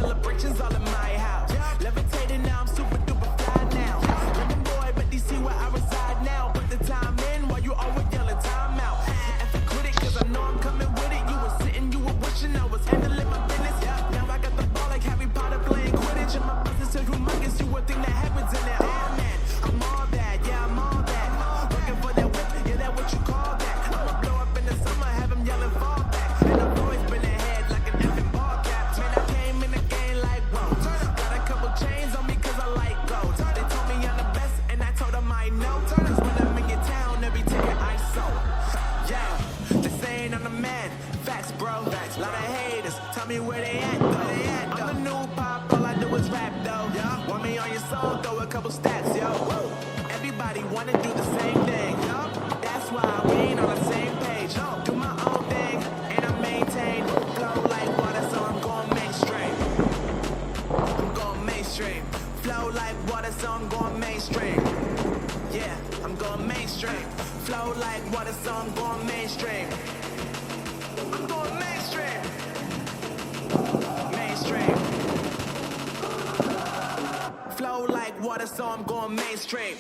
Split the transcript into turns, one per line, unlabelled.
celebrations all in my house. Levitating now, I'm super duper fly now. London boy, but DC where I reside now. Put the time in while you always yelling time out. And if I quit it, cause I know I'm coming with it. You were sitting, you were wishing I was handling my business. Now I got the ball like Harry Potter playing Quidditch. And my business is humongous, you would think that happens in it. Oh man, I'm all that, yeah, I'm all that. Looking for that whip, yeah, that what you call that. I'ma blow up in the summer, have them yelling fall back. And I've always been ahead like an effing ball cap. Man, I came in the game like, whoa. Got a couple chains on me cause I like gold. They told me I'm the best and I told them I know. Cause when I'm in your town, every ticket I sold. Yeah, they saying I'm the man. Facts, bro. Facts. Lot of haters. Tell me where they at, though. I'm the new pop, all I do is rap, though. Want me on your song, throw a couple stats, yo. Everybody wanna do the same thing. That's why we ain't on the same page. Do my own thing, and I maintain. Flow like water, so I'm going mainstream. I'm going mainstream. Flow like water, so I'm going mainstream. Yeah, I'm going mainstream. Flow like water, so I'm going mainstream. I'm going mainstream. Mainstream. Flow like water, so I'm going mainstream.